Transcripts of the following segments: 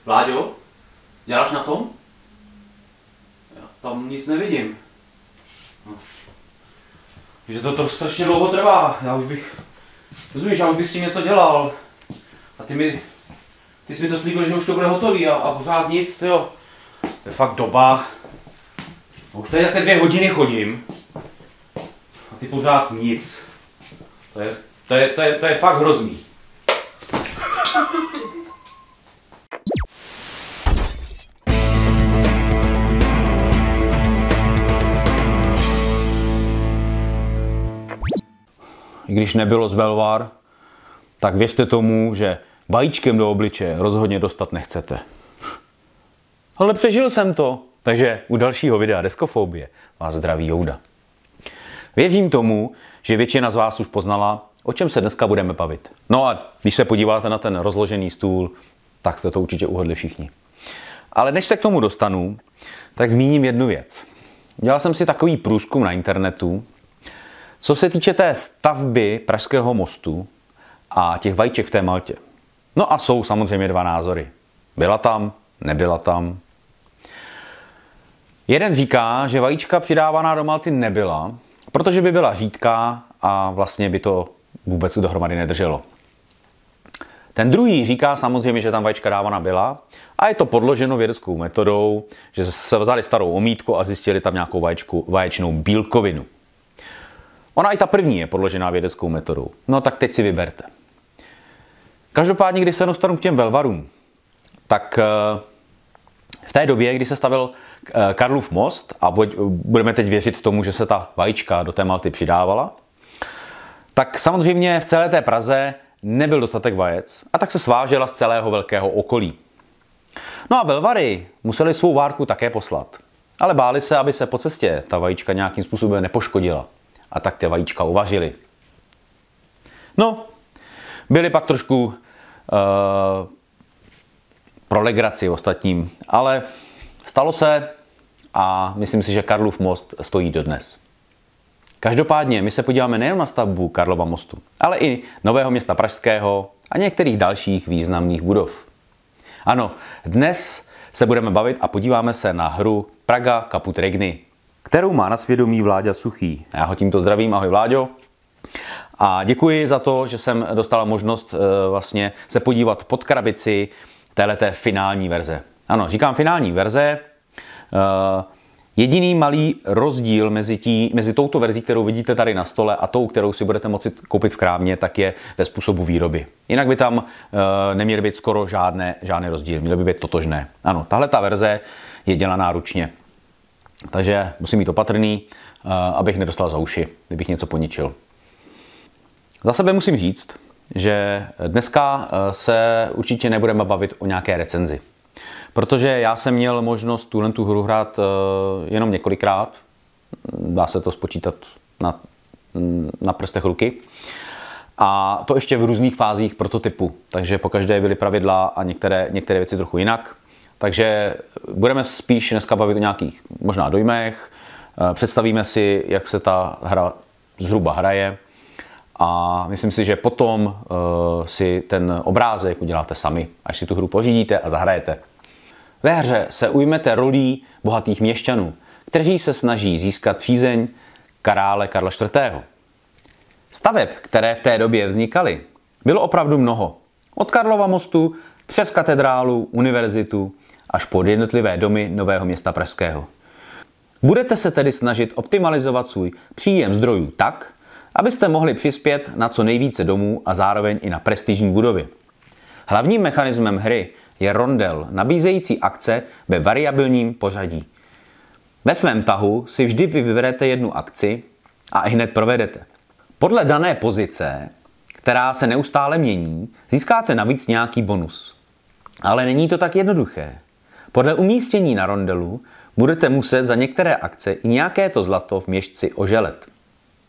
Vláďo, děláš na tom? Já tam nic nevidím. No. Že to strašně dlouho trvá. Rozumíš, já už bych s tím něco dělal. A ty jsi mi to slíbil, že už to bude hotový a pořád nic, jo. To je fakt doba. A už tady také 2 hodiny chodím. A ty pořád nic. To je fakt hrozný. I když nebylo z Velvar, tak věřte tomu, že vajíčkem do obličeje rozhodně dostat nechcete. Ale přežil jsem to, takže u dalšího videa Deskofobie vás zdraví Jouda. Věřím tomu, že většina z vás už poznala, o čem se dneska budeme bavit. No a když se podíváte na ten rozložený stůl, tak jste to určitě uhodli všichni. Ale než se k tomu dostanu, tak zmíním jednu věc. Udělal jsem si takový průzkum na internetu, co se týče té stavby Pražského mostu a těch vajíček v té Maltě. No a jsou samozřejmě 2 názory. Byla tam, nebyla tam. Jeden říká, že vajíčka přidávaná do Malty nebyla, protože by byla řídká a vlastně by to vůbec dohromady nedrželo. Ten druhý říká samozřejmě, že tam vajíčka dávána byla a je to podloženo vědeckou metodou, že se vzali starou omítku a zjistili tam nějakou vaječnou bílkovinu. Ona i ta první je podložená vědeckou metodou. No tak teď si vyberte. Každopádně, když se dostanu k těm Velvarům, tak v té době, kdy se stavil Karlův most, a budeme teď věřit tomu, že se ta vajíčka do té Malty přidávala, tak samozřejmě v celé té Praze nebyl dostatek vajec a tak se svážela z celého velkého okolí. No a Velvary museli svou várku také poslat, ale báli se, aby se po cestě ta vajíčka nějakým způsobem nepoškodila. A tak ty vajíčka uvařili. No, byli pak trošku pro legraci ostatním, ale stalo se a myslím si, že Karlův most stojí dodnes. Každopádně my se podíváme nejen na stavbu Karlova mostu, ale i Nového Města Pražského a některých dalších významných budov. Ano, dnes se budeme bavit a podíváme se na hru Praga Caput Regni, kterou má na svědomí Vláďa Suchý. Já ho tímto zdravím, ahoj Vláďo. A děkuji za to, že jsem dostala možnost vlastně se podívat pod krabici téhleté finální verze. Ano, říkám finální verze. Jediný malý rozdíl mezi touto verzí, kterou vidíte tady na stole, a tou, kterou si budete moci koupit v krámě, tak je ve způsobu výroby. Jinak by tam neměly být skoro žádné rozdíly, měly by být totožné. Ano, tahle ta verze je dělaná ručně. Takže musím být opatrný, abych nedostal za uši, kdybych něco poničil. Za sebe musím říct, že dneska se určitě nebudeme bavit o nějaké recenzi. Protože já jsem měl možnost tu hru hrát jenom několikrát. Dá se to spočítat na prstech ruky. A to ještě v různých fázích prototypu. Takže pokaždé byly pravidla a některé věci trochu jinak. Takže budeme spíš dneska bavit o nějakých možná dojmech, představíme si, jak se ta hra zhruba hraje a myslím si, že potom si ten obrázek uděláte sami, až si tu hru pořídíte a zahrajete. Ve hře se ujmete rolí bohatých měšťanů, kteří se snaží získat přízeň krále Karla IV. Staveb, které v té době vznikaly, bylo opravdu mnoho. Od Karlova mostu přes katedrálu, univerzitu, až po jednotlivé domy Nového Města Pražského. Budete se tedy snažit optimalizovat svůj příjem zdrojů tak, abyste mohli přispět na co nejvíce domů a zároveň i na prestižní budovy. Hlavním mechanismem hry je rondel, nabízející akce ve variabilním pořadí. Ve svém tahu si vždy vyberete jednu akci a hned provedete. Podle dané pozice, která se neustále mění, získáte navíc nějaký bonus. Ale není to tak jednoduché. Podle umístění na rondelu budete muset za některé akce i nějaké to zlato v měšci oželet.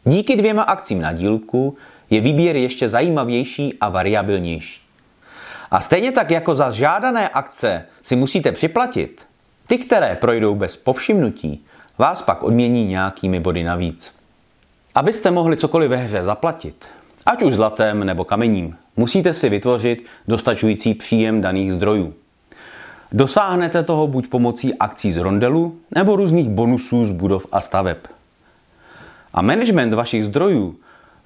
Díky 2 akcím na dílku je výběr ještě zajímavější a variabilnější. A stejně tak jako za žádané akce si musíte připlatit, ty, které projdou bez povšimnutí, vás pak odmění nějakými body navíc. Abyste mohli cokoliv ve hře zaplatit, ať už zlatem nebo kamením, musíte si vytvořit dostačující příjem daných zdrojů. Dosáhnete toho buď pomocí akcí z rondelu, nebo různých bonusů z budov a staveb. A management vašich zdrojů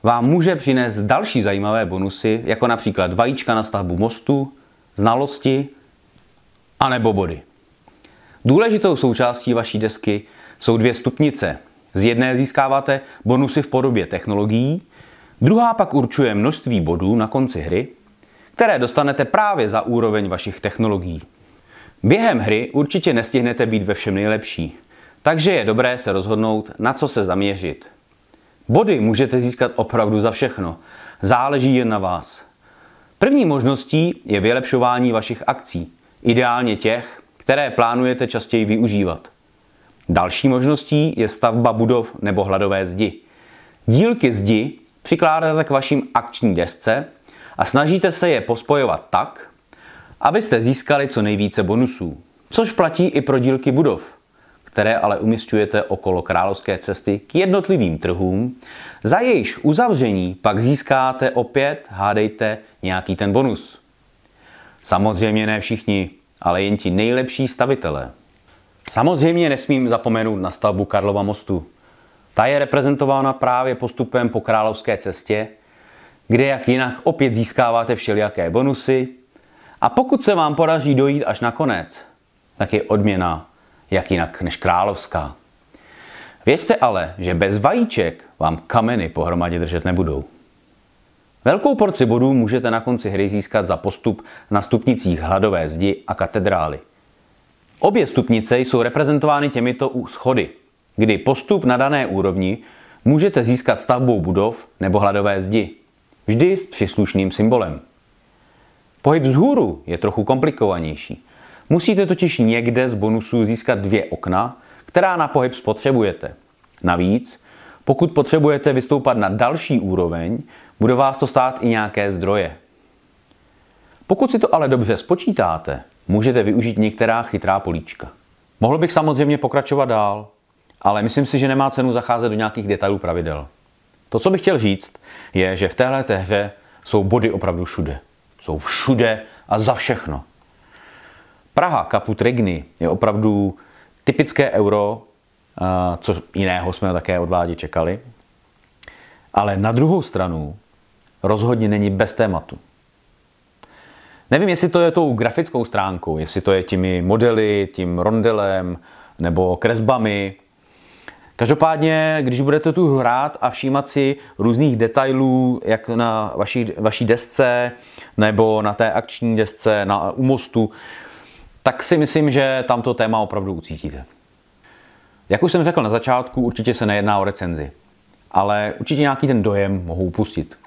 vám může přinést další zajímavé bonusy, jako například vajíčka na stavbu mostu, znalosti a nebo body. Důležitou součástí vaší desky jsou 2 stupnice. Z jedné získáváte bonusy v podobě technologií, druhá pak určuje množství bodů na konci hry, které dostanete právě za úroveň vašich technologií. Během hry určitě nestihnete být ve všem nejlepší, takže je dobré se rozhodnout, na co se zaměřit. Body můžete získat opravdu za všechno, záleží jen na vás. První možností je vylepšování vašich akcí, ideálně těch, které plánujete častěji využívat. Další možností je stavba budov nebo hladové zdi. Dílky zdi přikládáte k vašim akční desce a snažíte se je pospojovat tak, abyste získali co nejvíce bonusů. Což platí i pro dílky budov, které ale umisťujete okolo Královské cesty k jednotlivým trhům, za jejichž uzavření pak získáte opět, hádejte, nějaký ten bonus. Samozřejmě ne všichni, ale jen ti nejlepší stavitelé. Samozřejmě nesmím zapomenout na stavbu Karlova mostu. Ta je reprezentována právě postupem po Královské cestě, kde jak jinak opět získáváte všelijaké bonusy a pokud se vám podaří dojít až na konec, tak je odměna jak jinak než královská. Věřte ale, že bez vajíček vám kameny pohromadě držet nebudou. Velkou porci bodů můžete na konci hry získat za postup na stupnicích hladové zdi a katedrály. Obě stupnice jsou reprezentovány těmito schody, kdy postup na dané úrovni můžete získat stavbou budov nebo hladové zdi, vždy s příslušným symbolem. Pohyb vzhůru je trochu komplikovanější. Musíte totiž někde z bonusů získat 2 okna, která na pohyb spotřebujete. Navíc, pokud potřebujete vystoupat na další úroveň, bude vás to stát i nějaké zdroje. Pokud si to ale dobře spočítáte, můžete využít některá chytrá políčka. Mohl bych samozřejmě pokračovat dál, ale myslím si, že nemá cenu zacházet do nějakých detailů pravidel. To, co bych chtěl říct, je, že v téhleté hře jsou body opravdu všude. Jsou všude a za všechno. Praha Caput Regni je opravdu typické euro, co jiného jsme také od vlády čekali. Ale na druhou stranu rozhodně není bez tématu. Nevím, jestli to je tou grafickou stránkou, jestli to je těmi modely, tím rondelem nebo kresbami. Každopádně, když budete tu hru hrát a všímat si různých detailů, jak na vaší desce nebo na té akční desce, u mostu, tak si myslím, že tamto téma opravdu ucítíte. Jak už jsem řekl na začátku, určitě se nejedná o recenzi, ale určitě nějaký ten dojem mohu upustit.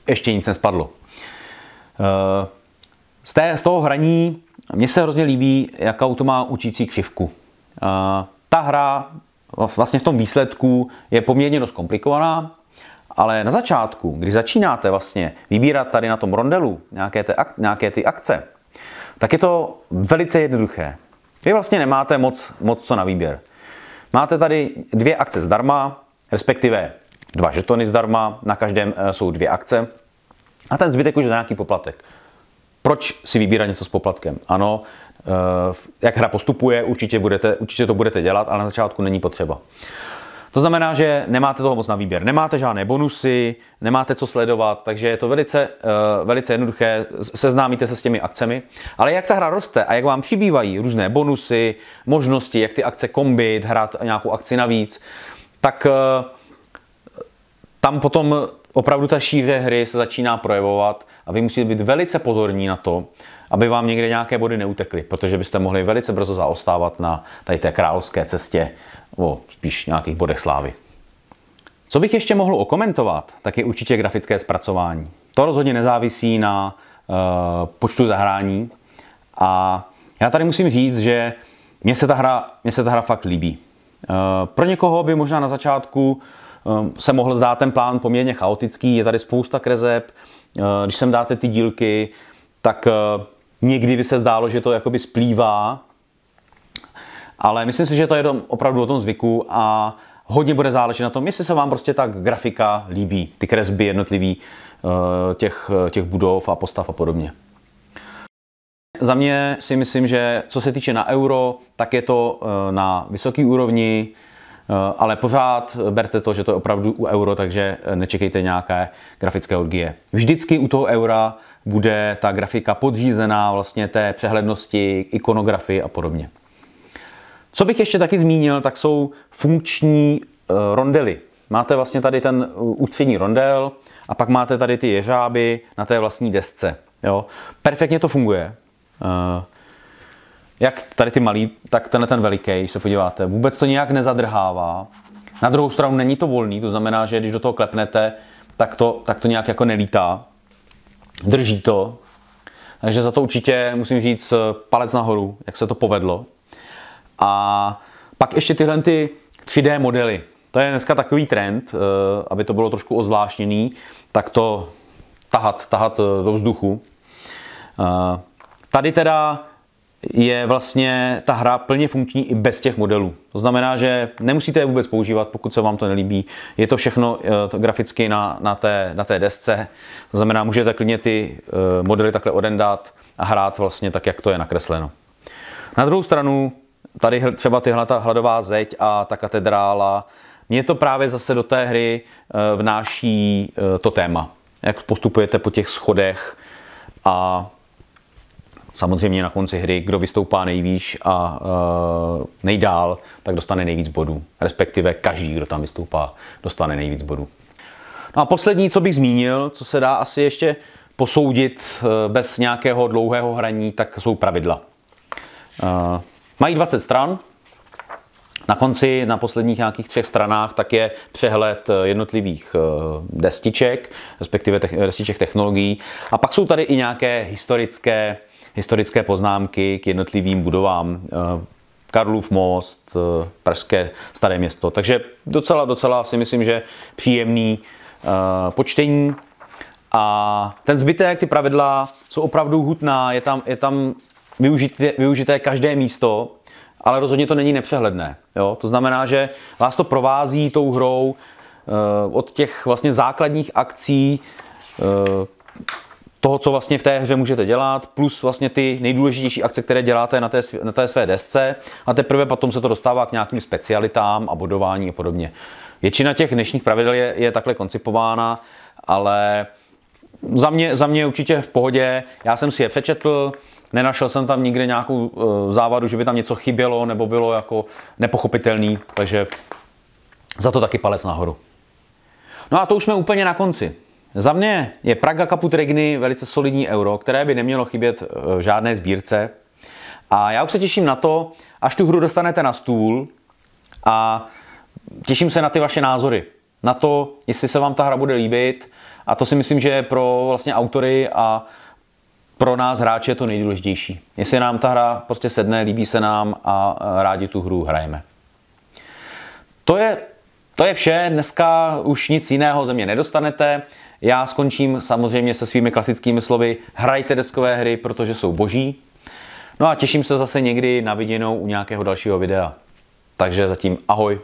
Ještě nic nespadlo. Z toho hraní mně se hrozně líbí, jakou to má učící křivku. Ta hra vlastně v tom výsledku je poměrně dost komplikovaná, ale na začátku, když začínáte vlastně vybírat tady na tom rondelu nějaké ty akce, tak je to velice jednoduché. Vy vlastně nemáte moc co na výběr. Máte tady 2 akce zdarma, respektive 2 žetony zdarma, na každém jsou 2 akce a ten zbytek už je nějaký poplatek. Proč si vybírat něco s poplatkem? Ano, jak hra postupuje, určitě to budete dělat, ale na začátku není potřeba. To znamená, že nemáte toho moc na výběr. Nemáte žádné bonusy, nemáte co sledovat, takže je to velice jednoduché, seznámíte se s těmi akcemi. Ale jak ta hra roste a jak vám přibývají různé bonusy, možnosti, jak ty akce kombit, hrát nějakou akci navíc, tak tam potom opravdu ta šíře hry se začíná projevovat a vy musíte být velice pozorní na to, aby vám někde nějaké body neutekly, protože byste mohli velice brzo zaostávat na tady té královské cestě o spíš nějakých bodech slávy. Co bych ještě mohl okomentovat, tak je určitě grafické zpracování. To rozhodně nezávisí na počtu zahrání a já tady musím říct, že mně se ta hra fakt líbí. Pro někoho by možná na začátku se mohl zdát ten plán poměrně chaotický, je tady spousta kreseb, když sem dáte ty dílky, tak někdy by se zdálo, že to jakoby splývá, ale myslím si, že to je opravdu o tom zvyku a hodně bude záležet na tom, jestli se vám prostě ta grafika líbí, ty kresby jednotlivý těch budov a postav a podobně. za mě si myslím, že co se týče na euro, tak je to na vysoký úrovni, ale pořád berte to, že to je opravdu u euro, takže nečekejte nějaké grafické orgie. Vždycky u toho eura bude ta grafika podřízená vlastně té přehlednosti, ikonografii a podobně. Co bych ještě taky zmínil, tak jsou funkční rondely. Máte vlastně tady ten ústřední rondel a pak máte tady ty jeřáby na té vlastní desce. Jo? Perfektně to funguje. Jak tady ty malý, tak ten veliký, když se podíváte, vůbec to nějak nezadrhává. Na druhou stranu není to volný, to znamená, že když do toho klepnete, tak to nějak jako nelítá. Drží to. Takže za to určitě musím říct palec nahoru, jak se to povedlo. A pak ještě tyhle ty 3D modely. To je dneska takový trend, aby to bylo trošku ozvláštněný, tak to tahat do vzduchu. Tady teda je vlastně ta hra plně funkční i bez těch modelů. To znamená, že nemusíte je vůbec používat, pokud se vám to nelíbí. Je to všechno graficky na té desce. To znamená, můžete klidně ty modely takhle odendat a hrát vlastně tak, jak to je nakresleno. Na druhou stranu, tady třeba tyhle ta hladová zeď a ta katedrála, mně to právě zase do té hry vnáší to téma. Jak postupujete po těch schodech a samozřejmě na konci hry, kdo vystoupá nejvýš a nejdál, tak dostane nejvíc bodů. Respektive každý, kdo tam vystoupá, dostane nejvíc bodů. No a poslední, co bych zmínil, co se dá asi ještě posoudit bez nějakého dlouhého hraní, tak jsou pravidla. Mají 20 stran. Na konci, na posledních nějakých 3 stranách, tak je přehled jednotlivých destiček, respektive destiček technologií. A pak jsou tady i nějaké historické poznámky k jednotlivým budovám. Karlův most, Pražské Staré Město. Takže docela si myslím, že příjemný počtení. A ten zbytek, ty pravidla jsou opravdu hutná, je tam využité každé místo, ale rozhodně to není nepřehledné. Jo? To znamená, že vás to provází tou hrou od těch vlastně základních akcí, toho, co vlastně v té hře můžete dělat, plus vlastně ty nejdůležitější akce, které děláte na té své desce, a teprve potom se to dostává k nějakým specialitám a bodování a podobně. Většina těch dnešních pravidel je takhle koncipována, ale za mě určitě v pohodě. Já jsem si je přečetl, nenašel jsem tam nikde nějakou závadu, že by tam něco chybělo nebo bylo jako nepochopitelný, takže za to taky palec nahoru. No a to už jsme úplně na konci. Za mě je Praga Caput Regni velice solidní euro, které by nemělo chybět v žádné sbírce. A já už se těším na to, až tu hru dostanete na stůl, a těším se na ty vaše názory. Na to, jestli se vám ta hra bude líbit, a to si myslím, že je pro vlastně autory a pro nás hráče je to nejdůležitější. Jestli nám ta hra prostě sedne, líbí se nám a rádi tu hru hrajeme. To je vše, dneska už nic jiného ze mě nedostanete. Já skončím samozřejmě se svými klasickými slovy: hrajte deskové hry, protože jsou boží. No a těším se zase někdy na viděnou u nějakého dalšího videa. Takže zatím ahoj.